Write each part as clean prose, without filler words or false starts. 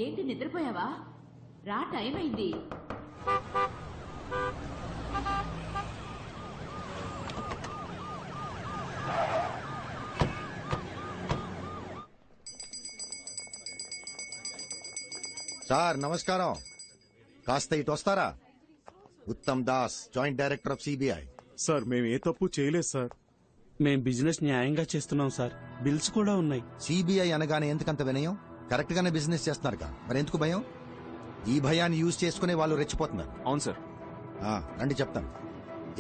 ఏంటి నిద్రపోయావా? రా, టైం అయింది. సార్ నమస్కారం. కాస్త ఇటు వస్తారా? Uttam Das, joint director of CBI. Sir మేము ఏ తప్పు చేయలేదు సార్. మేం బిజినెస్ న్యాయంగా చేస్తున్నాం సార్. బిల్స్ కూడా ఉన్నాయి. సిబిఐ అనగానే ఎందుకంత వినయం? కరెక్ట్ గానే బిజినెస్ చేస్తున్నారుగా, మరి ఎందుకు భయం? ఈ భయాన్ని యూజ్ చేసుకునే వాళ్ళు రెచ్చిపోతున్నారు. అవును సార్. రండి చెప్తాను.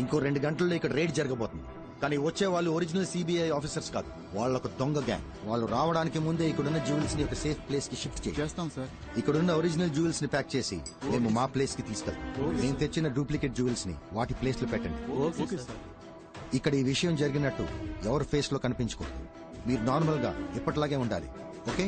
ఇంకో 2 గంటల్లో ఇక్కడ రైడ్ జరగబోతుంది. కానీ వచ్చే వాళ్ళు ఒరిజినల్ సిబిఐ ఆఫీసర్స్ కాదు, వాళ్ళొక దొంగ గ్యాంగ్. వాళ్ళు రావడానికి ముందే ఇక్కడున్న జ్యువెల్స్ ని ఒక సేఫ్ ప్లేస్ కి షిఫ్ట్ చేస్తాం సార్. ఇక్కడున్న ఒరిజినల్ జ్యువెల్స్ ని ప్యాక్ చేసి మేము మా ప్లేస్ కి తీసుకెళ్తాం. మేము తెచ్చిన డూప్లికేట్ జ్యువెల్స్ ని వాటి ప్లేస్ లో పెట్టండి. Okay sir. ఇక్కడ ఈ విషయం జరిగినట్టు ఎవరి ఫేస్ లో కనిపించకూడదు. మీరు నార్మల్ గా ఎప్పటిలాగే ఉండాలి. ఓకే?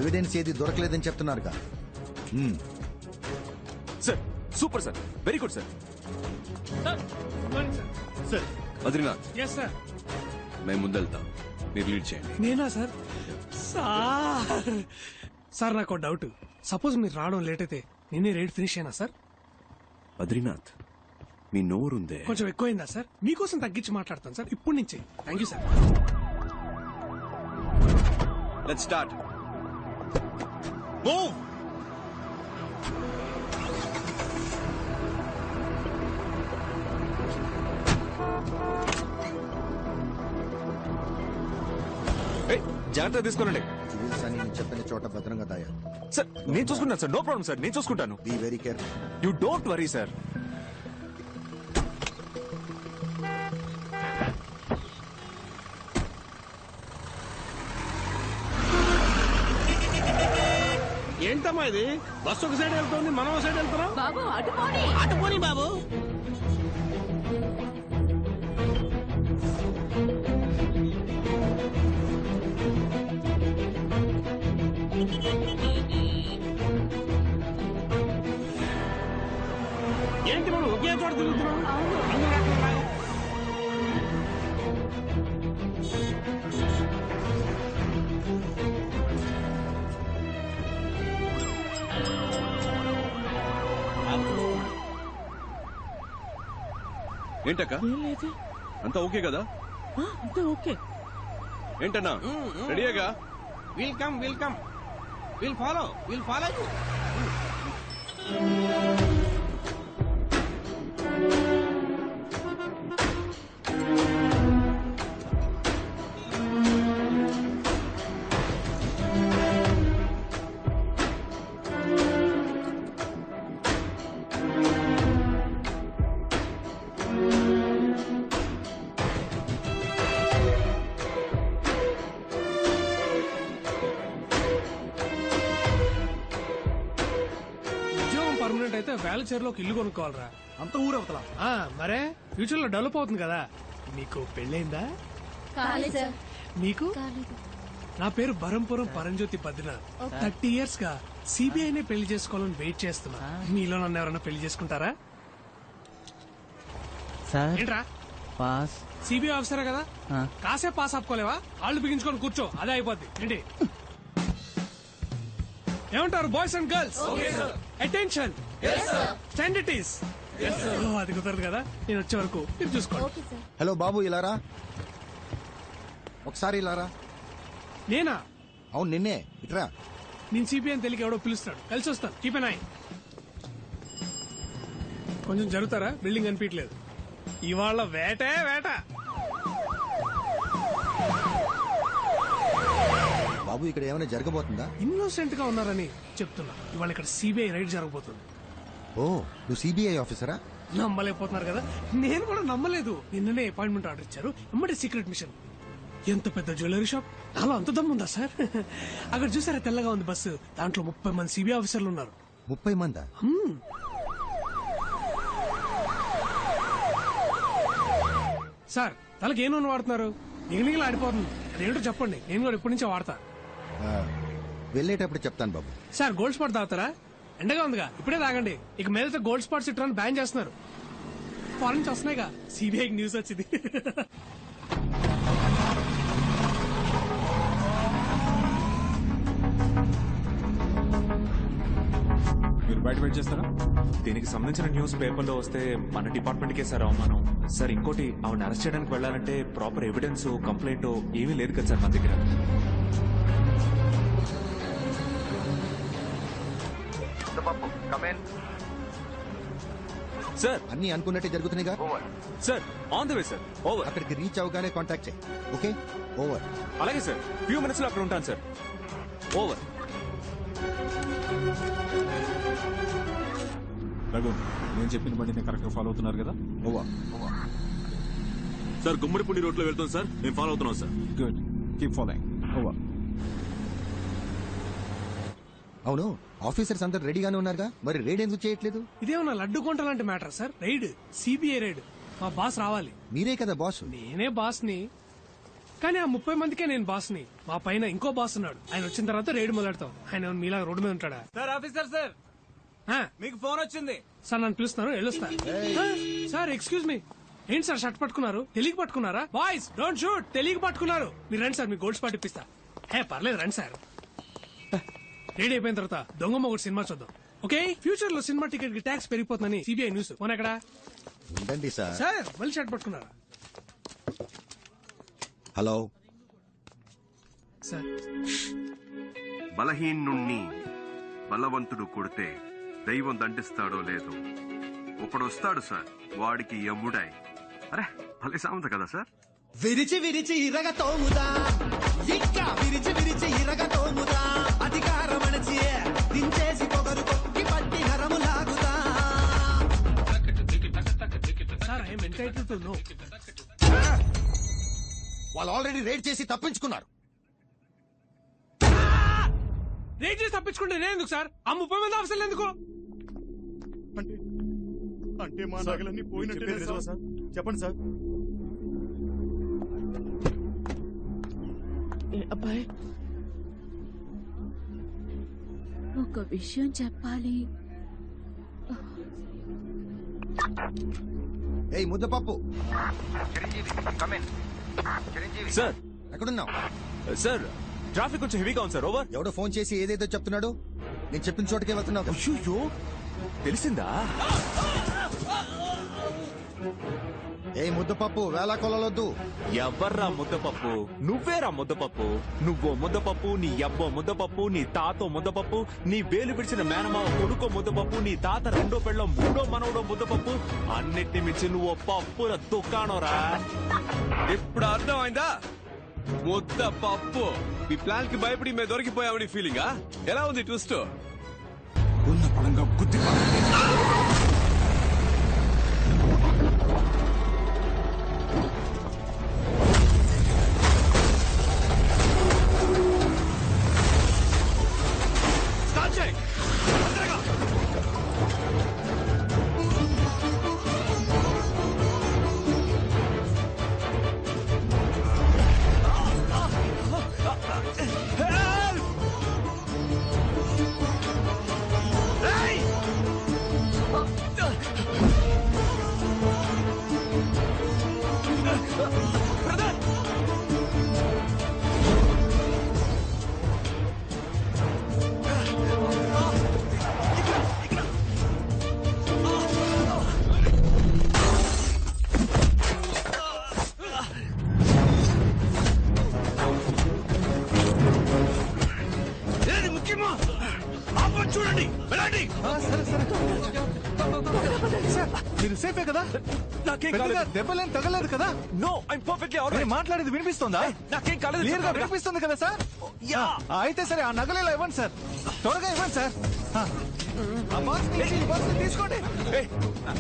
ఎవిడెన్స్ ఏది దొరకలేదని చెప్తున్నారుగా. Sir super sir, very good sir. Sir Badrinath, yes sir. మేము ముందెళ్తాం, మీరు లీడ్ చేయండి. నేనా సార్? సార్ సార్ నాకు డౌట్. సపోజ్ మీరు రావడం లేట్ అయితే నేనే రేట్ ఫినిష్ అయినా సార్? బద్రీనాథ్, మీ నోరుందే కొంచెం ఎక్కువైందా సార్? మీకోసం తగ్గించి మాట్లాడతాను సార్ ఇప్పటి నుంచి. Thank you sir. Let's start. Move. జాగ్రత్త తీసుకోనండి. జ్యువెల్స్ అని నేను చెప్పిన చోట భద్రంగా దాయాలి. సార్ నేను చూసుకుంటాను సార్, నో ప్రాబ్లం సార్, నేను చూసుకుంటాను. Be very careful. You don't worry sir. ఏంటమ్మా ఇది? బస్సు ఒక సైడ్ వెళ్తుంది, మనం ఒక సైడ్ వెళ్తున్నాం. బాబు అటుపోని. అటుపోని బాబు. ఏంటి మనం ఒకే చోట తిరుగుతున్నాం? అందరూ అట్లా లాగా. ఏంటక్క, అంతా ఓకే కదా? ఓకే. ఏంటన్నా రెడీగా? Welcome welcome. Will follow you. Permanent అయితే వేలచేరులో ఒక ఇల్లు కొనుక్కోవాలరా. అంత ఊరవుతలా? మరే ఫ్యూచర్ లో డెవలప్ అవుతుంది కదా. నీకు పెళ్ళైందా? కాలేదు సార్. మీకు? కాలేదు. నా పేరు బరంపురం పరంజ్యోతి బద్రీనాథ్. 30 years గా సిబిఐనే పెళ్లి చేసుకోవాలని వెయిట్ చేస్తున్నా. మీలో నన్ను ఎవరైనా పెళ్లి చేసుకుంటారా? సార్ ఏంట్రా పాస్. సిబిఐ ఆఫీసరే కదా, కాసేపు పాస్ ఆపుకోలేవా? వాళ్ళు బిగించుకొని కూర్చో, అదే అయిపోద్ది. ఏంటి ఏమంటారు బాయ్స్ అండ్ గర్ల్స్? అటెన్షన్, స్టాండిటీస్. అది కుదరదు కదా, నేను వచ్చే వరకు మీరు చూసుకోండి. Okay sir. హలో బాబు, ఇలారా ఒకసారి ఇలారా. నేనా? అవును నిన్నే, ఇట్రా. నేను సిబిఐ అని తెలియక ఎవడో పిలుస్తాడు, కలిసి వస్తాను. Keep N I. కొంచెం జరుగుతారా? బిల్డింగ్ కనిపించలేదు. ఇవాళ వేటే వేట. బాబు ఇక్కడ ఏమైనా జరగబోతుందా? ఇన్నోసెంట్ గా ఉన్నారని చెప్తున్నా. ఇవాళ ఇక్కడ సిబిఐ రైడ్ జరగబోతుంది. ఓ, నువ్వు సిబిఐ ఆఫీసరా? నమ్మలేకపోతున్నారు కదా, నేను కూడా నమ్మలేదు. నిన్ననే అపాయింట్మెంట్ ఆర్డర్ ఇచ్చారు, ఎమ్మటే సీక్రెట్ మిషన్. ఎంత పెద్ద జ్యువెలరీ షాప్, నాలో అంత దమ్ముందా సార్? అక్కడ చూసారా తెల్లగా ఉంది బస్సు, దాంట్లో 30 మంది సిబిఐ ఆఫీసర్లు ఉన్నారు. 30 మందా? సార్ తలకి ఏ నూనె వాడుతున్నారు? నిగనిగలు ఆడిపోతుంది. అదేంటో చెప్పండి, నేను కూడా ఇప్పటి నుంచే వాడతా. ఆ, వెళ్ళేటప్పుడు చెప్తాను బాబు. సార్ గోల్డ్ స్పాట్ తాగుతారా? ఎండగా ఉందిగా, ఇప్పుడే తాగండి. ఇక మీదట గోల్డ్ స్పాట్స్ ఇట్లా బ్యాన్ చేస్తున్నారు. ఫారెన్ నుంచి వస్తున్నాయిగా, సిబిఐకి న్యూస్ వచ్చింది. మీరు బయట వెయిట్ చేస్తారా? దీనికి సంబంధించిన న్యూస్ పేపర్లో వస్తే మన డిపార్ట్మెంట్ కే సార్ అవమానం. సార్ ఇంకోటి, ఆవిడ అరెస్ట్ చేయడానికి వెళ్ళాలంటే ప్రాపర్ ఎవిడెన్స్ కంప్లైంట్ ఏమీ లేదు కదా సార్ మన దగ్గర. సార్ అన్ని అనుకున్నట్టే జరుగుతున్నాయిగా. Sir on the way sir. Over. అక్కడికి రీచ్ అవగానే కాంటాక్ట్ చేయి. Okay, over. అలాగే సార్, ఫ్యూ మినిట్స్ లో అక్కడ ఉంటాను సార్. ఓవర్. రఘు, నేను చెప్పిన బండి కరెక్ట్ గా ఫాలో అవుతున్నారు కదా? ఓవర్. సార్ గుమ్మడిపూడి రోడ్ లో వెళ్తాం సార్, మేము ఫాలో అవుతున్నాం sir. Good, keep following. Over. అవును, ఆఫీసర్స్ అందరు రెడీగానే ఉన్నారుగా, మరి రైడ్ ఎందుకు చేయట్లేదు? ఇదేమన్నా లడ్డు కొంట లాంటి matter sir. Raid, CBI raid. మా బాస్ రావాలి. మీరే కదా బాస్. నేనే బాస్ని, కానీ ఆ 30 మందికే నేను బాస్ని. మా పైన ఇంకో బాస్ ఉన్నాడు, ఆయన వచ్చిన తర్వాత రైడ్ మొదలెడతాం. ఆయన ఏమన్నా మీలా రోడ్డు మీద ఉంటాడా? సార్ ఆఫీసర్ సార్, ఆ, మీకు ఫోన్ వచ్చింది. సార్ నన్ను పిలుస్తున్నారు, వెళ్ళొస్తా. ఆ, సార్ ఎక్స్క్యూజ్ మీ. ఏంటి సార్ షర్ట్ పట్టుకున్నారు? తెలియక పట్టుకున్నారా? Boys don't shoot. తెలియక పట్టుకున్నారు. మీరు రండి సార్, మీ గోల్డ్ స్పాట్ ఇప్పిస్తా. హే పర్లేదు, రండి సార్. రెడీ అయిపోయిన తర్వాత దొంగమ్మ ఒకటి సినిమా చూద్దాం. ఓకే, ఫ్యూచర్ లో సినిమా టికెట్ కి ట్యాక్స్ పెరిగిపోతుందని సిబిఐ న్యూస్. పోనీ ఎక్కడ? ఉండండి సార్. సార్ మళ్ళీ షర్ట్ పట్టుకున్నారా? హలో సార్, బలహీనుణ్ణి బలవంతుడు కొడితే దైవం దండిస్తాడో లేదో ఒకడొస్తాడు సార్, వాడికి యముడై. అరే భలే సామెత కదా సార్. విరిచి విరిచి ఇరగ తోముదా, ఇంకా విరిచి విరిచి ఇరగ తోముదా, అధికారం అణచి దించేసి పొగరు కొట్టి పట్టి నరము లాగుదా. Sir I'm entitled to know. వాళ్ళు ఆల్రెడీ రైడ్ చేసి తప్పించుకున్నారు. రేట్ చేసి తప్పించుకుంటే నేను ఎందుకు సార్? ఆ 30 మంది ఆఫీసర్లు ఎందుకు? అంటే మా నగలన్నీ పోయినట్టే సార్. చెప్పండి సార్. అబ్బాయి ఒక విషయం చెప్పాలి. ఏయ్ ముద్దపప్పు, సార్ ఎక్కడున్నావు? సార్ ట్రాఫిక్ కొంచెం హెవీగా ఉంది సార్. ఓవర్. ఎవడో ఫోన్ చేసి ఏదేదో చెప్తున్నాడు. నేను చెప్పిన చోటకే వెళ్తున్నావు. అయ్యో తెలిసిందా? ఏ ముద్దపప్పు, వేళ కొలవద్దు. ఎవర్రా ముద్దపప్పు? నువ్వేరా ముద్దపప్పు. నువ్వో ముద్దపప్పు, నీ అబ్బో ముద్దపప్పు, నీ తాతో ముద్దపప్పు, నీ వేలు పిడిచిన మేనమావ కొడుకో ముద్దపప్పు, నీ తాత రెండో పెళ్ళం మూడో మనవడో ముద్దపప్పు. అన్నిటిని మించి నువ్వు పప్పుల దుకాణంరా. ఇప్పుడు అర్థమైందా? ముద్దపప్పు. మీ ప్లాన్ కి భయపడి మేము దొరికిపోయామని ఫీలింగా? ఎలా ఉంది ట్విస్ట్? ఉన్న పడంగా గుద్ది నాకేం కాలేదు. దెబ్బలేం తగలేదు కదా? No I'm perfectly alright. మాట్లాడేది వినిపిస్తుందా? నాకేం కాలేదు. క్లియర్ గా వినిపిస్తుంది కదా సార్? యా. అయితే సరే ఆ నగలేలా ఇవ్వండి సార్, త్వరగా ఇవ్వండి సార్. ఆ బాక్స్ నుంచి ఈ బాక్స్ తీసుకోండి. ఏయ్,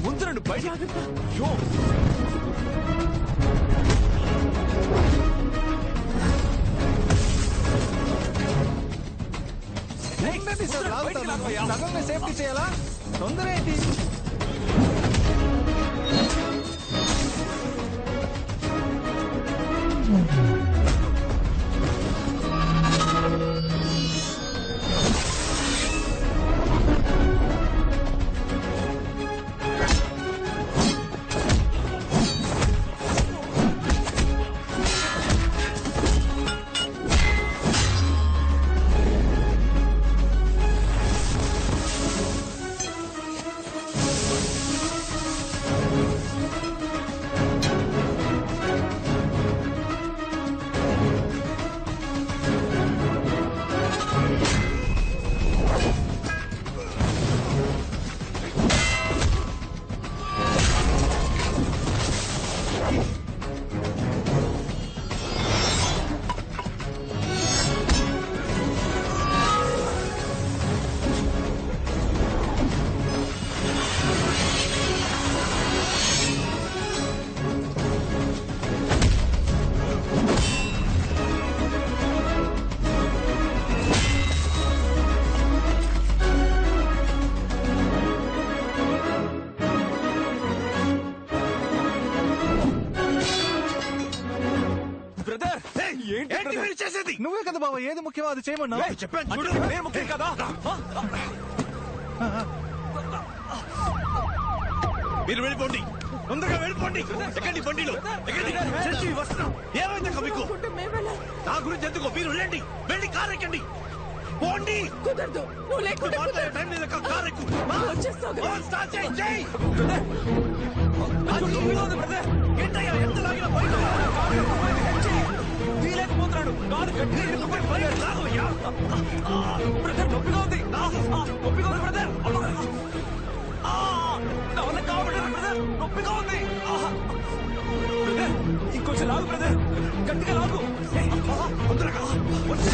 ముందు రండి బయట. యో. ఉండండి సార్, లాగుతాను. సగంగా సేఫ్టీ చేయాలా? తొందర ఏంటి? నువ్వే కదా బాబా ఏది ముఖ్యమో అది చేయమన్నా. చెప్పాను చూడు, నేను ముఖ్యం కదా. మీరు వెళ్ళిపోండి, తొందరగా వెళ్ళిపోండి. ఎక్కండి బండిలో, ఎక్కండి. వస్తున్నాం. ఏమైంది మీకు? నా గురించి ఎందుకు? మీరు వెళ్ళండి, వెళ్ళి కారు ఎక్కండి. పోండి. కుదరదు, నువ్వు లేకుండా టైం లేదు, కారు ఎక్కు. స్టార్ట్ చేయి, చేయి. ఏంటయ్యా ఎంత లాగినా వీలేకపోతున్నాడు. కారు గట్టిగా ఇరుక్కుపోయి పోయాడు. బ్రదర్ నొప్పిగా ఉంది, నొప్పిగా ఉంది బ్రదర్. నా వల్ల కావట్లేదు బ్రదర్, నొప్పిగా ఉంది. బ్రదర్ ఇంకొంచెం లాగు బ్రదర్, గట్టిగా లాగు. తొందరగా వచ్చి